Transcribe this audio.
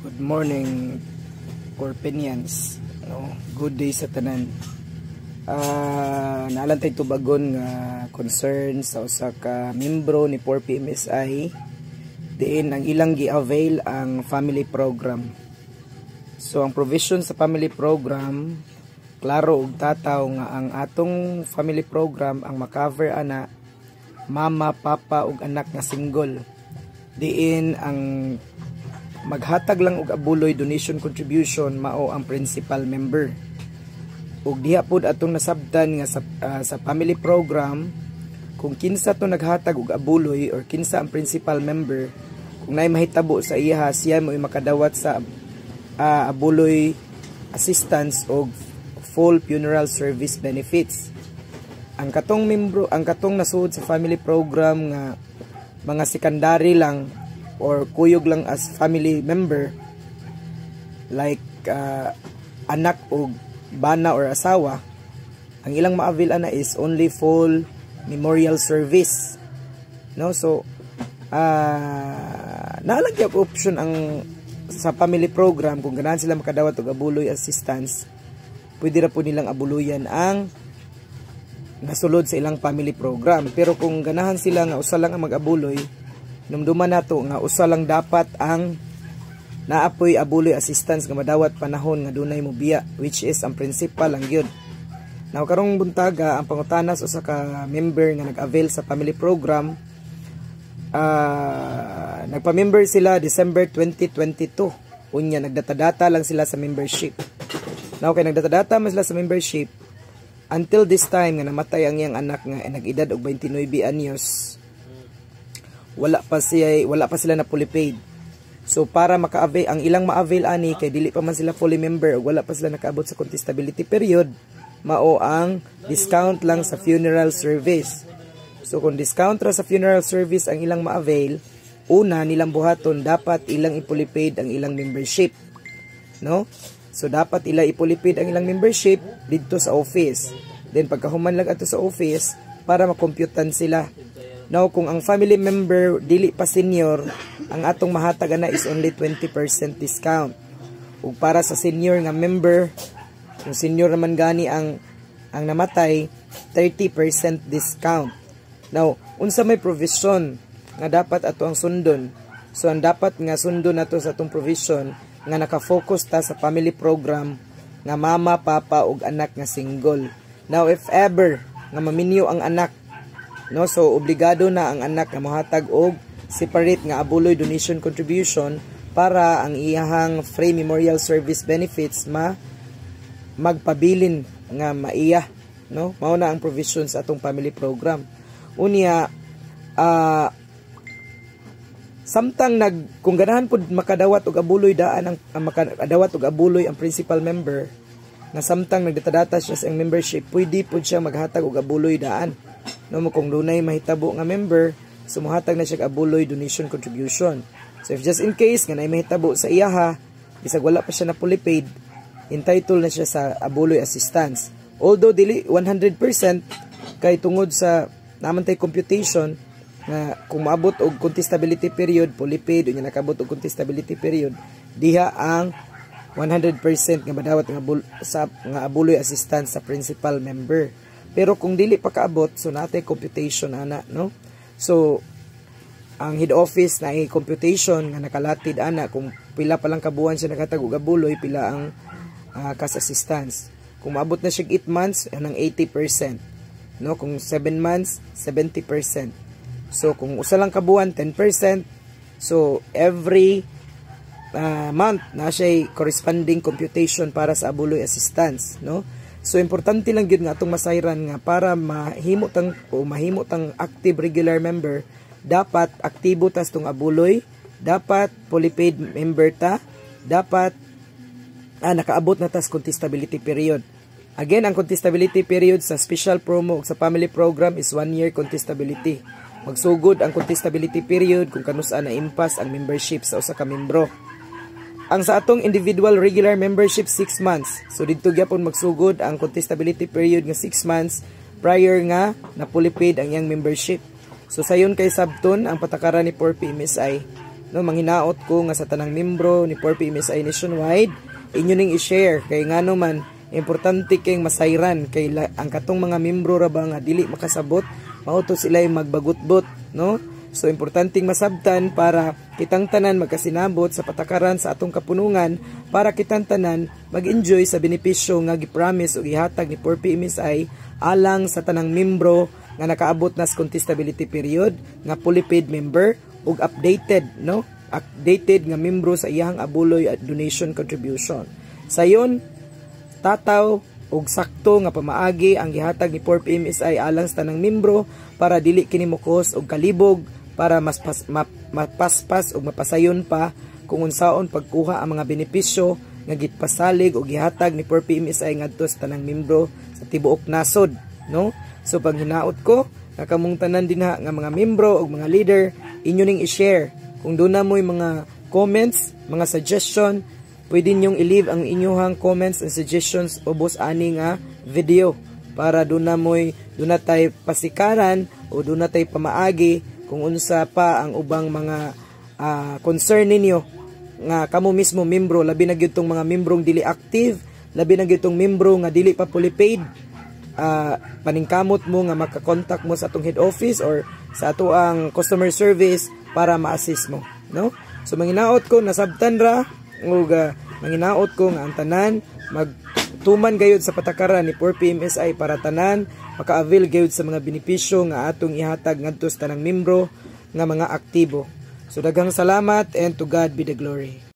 Good morning, Corpenians. Good day sa tanan. Naalantay tubagon nga concern sa usa ka membro ni 4PMSI diin ang ilang gi-avail ang family program. So ang provision sa family program, klaro ug tataw nga ang atong family program ang makover ana mama, papa ug anak nga single. Diin ang maghatag lang og abuloy donation contribution mao ang principal member. Ug diha pod atong nasabtan nga sa family program, kung kinsa to naghatag og abuloy or kinsa ang principal member, kung naay mahitabo sa iya, siya mo makadawat sa abuloy assistance og full funeral service benefits. Ang katong membro, ang katong nasuod sa family program nga mga secondary lang or kuyog lang as family member, like anak o bana or asawa, ang ilang ma-avail ana is only full memorial service. So naalagyan option ang sa family program kung ganahan sila makadawat og abuloy assistance, pwede ra po nilang abuluyan ang nasulod sa ilang family program. Pero kung ganahan sila nga usa lang ang mag-abuloy, numduman nato nga usa lang dapat ang naapoy abuloy assistance nga madawat panahon nga dunay mobiya, which is ang principal lang gyud. Now karong buntaga ang pangutanas usa ka member nga nag-avail sa family program, nagpa-member sila December 2022. Unya nagdata-data lang sila sa membership. Now kay nagdata-data man sila sa membership until this time nga namatay ang iyang anak nga nag-edad og 29 anyos. Wala pa sila na fully paid. So para maka-avail ang ilang ma-avail ani kay dili pa man sila fully member ug wala pa sila nakaabot sa contestability period, mao ang discount lang sa funeral service. So kung discount ra sa funeral service ang ilang ma-avail, una nilang buhaton dapat ilang i-fully paid ang ilang membership. So dapat ila i-fully paid ang ilang membership dito sa office. Then pagkahuman lang ato sa office para makomputan sila. Now, kung ang family member dili pa senior, ang atong mahatag na is only 20% discount. Ug para sa senior nga member, kung senior naman gani ang namatay, 30% discount. Now, unsa may provision nga dapat ato ang sundon? So, ang dapat nga sundon nato sa atong provision nga nakafocus ta sa family program nga mama, papa ug anak nga single. Now, if ever nga maminyo ang anak, so obligado na ang anak nga mohatag og separate nga abuloy donation contribution para ang iyahang free memorial service benefits magpabilin nga maiya. Mao na ang provisions atong family program. Unya samtang kung ganahan pud makadawat og abuloy daan ang makadawat og abuloy ang principal member, nga samtang nagdatadata siya sa membership, pwede pud siya maghatag og abuloy daan. Kung dunay mahitabo nga member, sumuhatag na siya abuloy donation contribution. So if just in case nga nay mahitabo sa iyaha, bisag wala pa siya na fully paid, entitled na siya sa abuloy assistance. Although dili 100% kay tungod sa naman tay computation nga kung maabot og contestability period, fully paid unya nakabot og contestability period, diha ang 100% nga madawat nga abuloy assistance sa principal member. Pero kung dili pa kaabot, so natay computation ana, So ang head office na computation nga nakalatid ana kung pila pa lang kabuan siya nakatag og abuloy, pila ang cash assistance. Kung maabot na siya 8 months, anang 80%. Kung 7 months, 70%. So kung usa lang kabuan, 10%. So every month na siya corresponding computation para sa abuloy assistance, So importante lang gyud nga atong masayran nga para mahimo tang active regular member, dapat aktibo tas tong abuloy, dapat fully paid member ta, dapat nakaabot na tas contestability period. Again, ang contestability period sa special promo ug sa family program is 1 year contestability. Magsugod ang contestability period kung kanusa na impas ang membership sa usa ka membro. Ang sa atong individual regular membership 6 months. So didto gyapon magsugod ang contestability period nga 6 months prior nga na fully paid ang iyang membership. So sayon kay sabton ang patakaran ni 4PMSI no, manghinaot ko nga sa tanang membro ni 4PMSI nationwide, inyo ning i-share kay ngano man importante kay masayran kay ang katong mga membro ra ba nga dili makasabot, mauto sila magbagut-but, no? So importanteng masabtan para kitang tanan magkasinabot sa patakaran sa atong kapunungan, para kitang tanan mag-enjoy sa benepisyo nga gipromise o gihatag ni 4PMSI alang sa tanang membro nga nakaabot na sa contestability period, nga fully paid member ug updated, no? Updated nga membro sa iyang abuloy at donation contribution. Sayon tataw ug sakto nga pamaagi ang gihatag ni 4PMSI alang sa tanang membro para dili kini mokos og kalibog, para mas mapaspas ug mapasayon pa kung unsaon pagkuha ang mga benepisyo nga gitpasalig o gihatag ni 4PMSI ngadto sa tanang membro sa tibuok nasod, no? So pag hinaot ko nakamong tanan dinha nga mga membro ug mga leader, inyo ning i-share kung doon na mo'y mga comments, mga suggestion, pwede nyong i-leave ang inyong comments and suggestions ubos ani nga video para doon na tayo pasikaran o doon na tayo pamaagi kung unsa pa ang ubang mga concern ninyo nga kamo mismo membro, labi na gyud tong mga membrong dili active, labi na gyud tong membro nga dili pa fully paid. Paningkamot mo nga maka-contact mo sa atong head office or sa ato ang customer service para ma-assist mo, no? So manginaot ko nasabtan ra ug manginaot ko nga ang tanan magtuman gayud sa patakaran ni 4PMSI para tanan maka-avail gayud sa mga benepisyo nga atong ihatag ngadto sa tanang membro nga mga aktibo. So daghang salamat and to God be the glory.